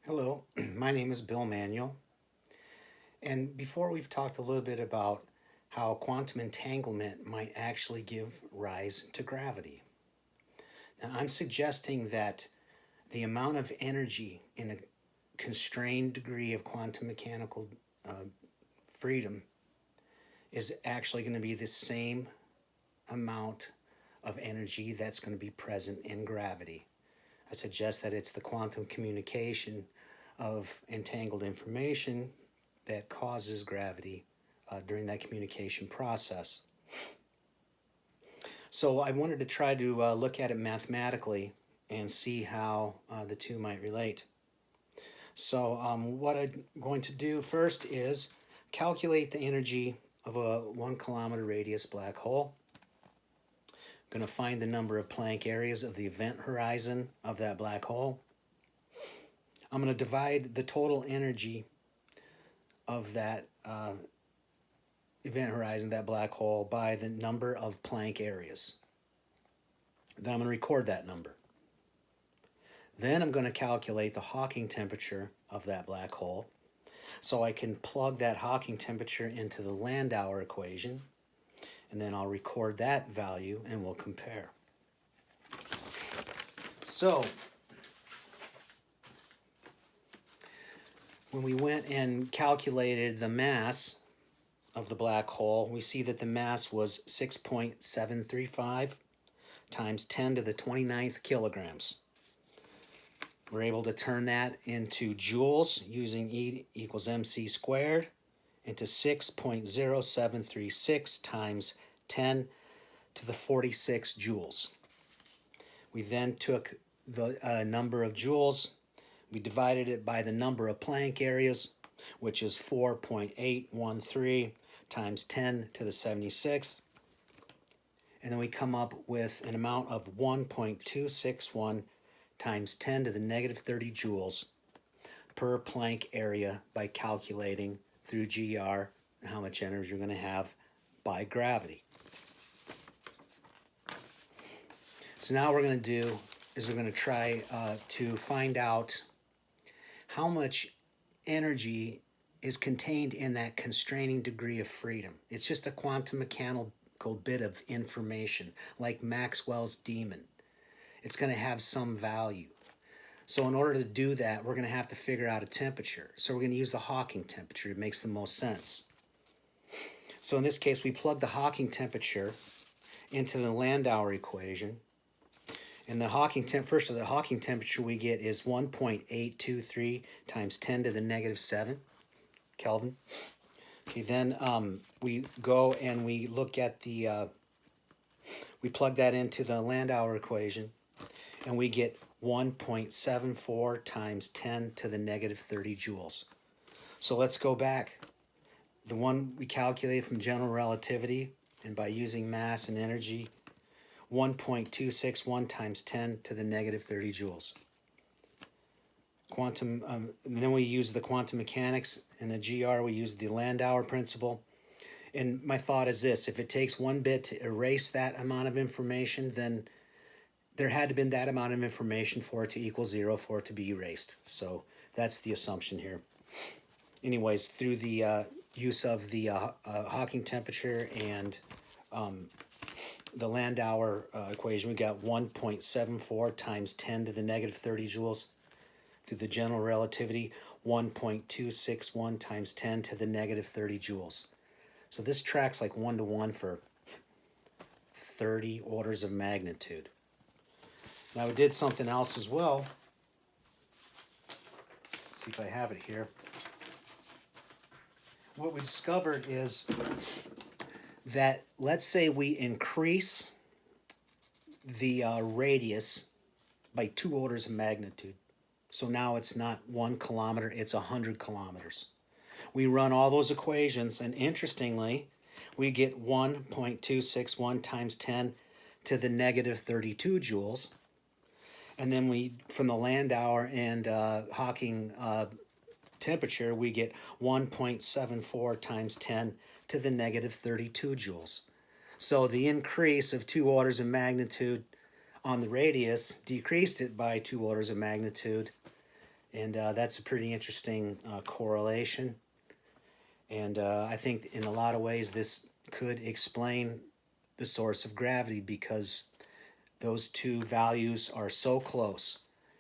Hello, my name is Bill Manuel, and before we've talked a little bit about how quantum entanglement might actually give rise to gravity. Now, I'm suggesting that the amount of energy in a constrained degree of quantum mechanical freedom is actually going to be the same amount of energy that's going to be present in gravity. I suggest that it's the quantum communication of entangled information that causes gravity during that communication process. So I wanted to try to look at it mathematically and see how the two might relate. So what I'm going to do first is calculate the energy of a 1 kilometer radius black hole. I'm going to find the number of Planck areas of the event horizon of that black hole. I'm going to divide the total energy of that event horizon, that black hole, by the number of Planck areas. Then I'm going to record that number. Then I'm going to calculate the Hawking temperature of that black hole, so I can plug that Hawking temperature into the Landauer equation, and then I'll record that value and we'll compare. So when we went and calculated the mass of the black hole, we see that the mass was 6.735 times 10 to the 29th kilograms. We're able to turn that into joules using E equals mc squared into 6.0736 times 10 to the 46 joules. We then took the number of joules, we divided it by the number of Planck areas, which is 4.813 times 10 to the 76th, and then we come up with an amount of 1.261 times 10 to the negative 30 joules per Planck area by calculating through GR how much energy you're going to have by gravity. So now what we're going to do is we're going to try to find out how much energy is contained in that constraining degree of freedom. It's just a quantum mechanical bit of information, like Maxwell's demon. It's going to have some value. So in order to do that, we're going to have to figure out a temperature. So we're going to use the Hawking temperature. It makes the most sense. So in this case, we plug the Hawking temperature into the Landauer equation. And the Hawking the Hawking temperature we get is 1.823 times 10 to the negative 7 Kelvin. Okay, then we go and we look at the, we plug that into the Landauer equation, and we get 1.74 times 10 to the negative 30 joules. So let's go back. The one we calculated from general relativity, and by using mass and energy, 1.261 times 10 to the negative 30 joules. And then we use the quantum mechanics. In the GR, we use the Landauer principle. And my thought is this: if it takes one bit to erase that amount of information, then there had to have been that amount of information for it to equal 0 for it to be erased. So that's the assumption here. Anyways, through the use of the Hawking temperature and the Landauer equation, we got 1.74 times 10 to the negative 30 joules. Through the general relativity, 1.261 times 10 to the negative 30 joules. So this tracks like 1 to 1 for 30 orders of magnitude. Now we did something else as well. Let's see if I have it here. What we discovered is that, let's say we increase the radius by 2 orders of magnitude. So now it's not 1 kilometer, it's 100 kilometers. We run all those equations, and interestingly, we get 1.261 times 10 to the negative 32 joules. And then we, from the Landauer and Hawking temperature, we get 1.74 times 10 to the negative 32 joules. So the increase of 2 orders of magnitude on the radius decreased it by 2 orders of magnitude, And that's a pretty interesting correlation. And I think in a lot of ways this could explain the source of gravity, because those two values are so close.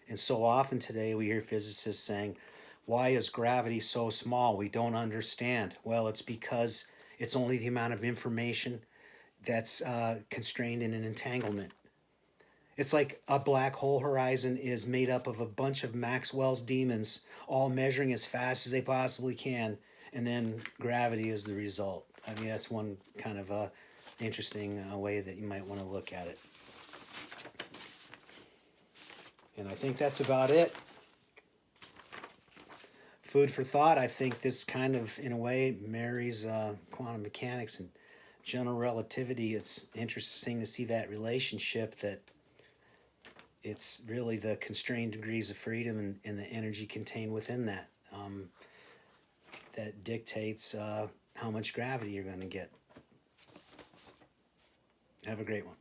And so often today we hear physicists saying, why is gravity so small? We don't understand. Well, it's because it's only the amount of information that's constrained in an entanglement. It's like a black hole horizon is made up of a bunch of Maxwell's demons all measuring as fast as they possibly can, and then gravity is the result. I mean, that's one kind of interesting way that you might want to look at it. And I think that's about it. Food for thought. I think this kind of, in a way, marries quantum mechanics and general relativity. It's interesting to see that relationship, that it's really the constrained degrees of freedom and the energy contained within that that dictates how much gravity you're going to get. Have a great one.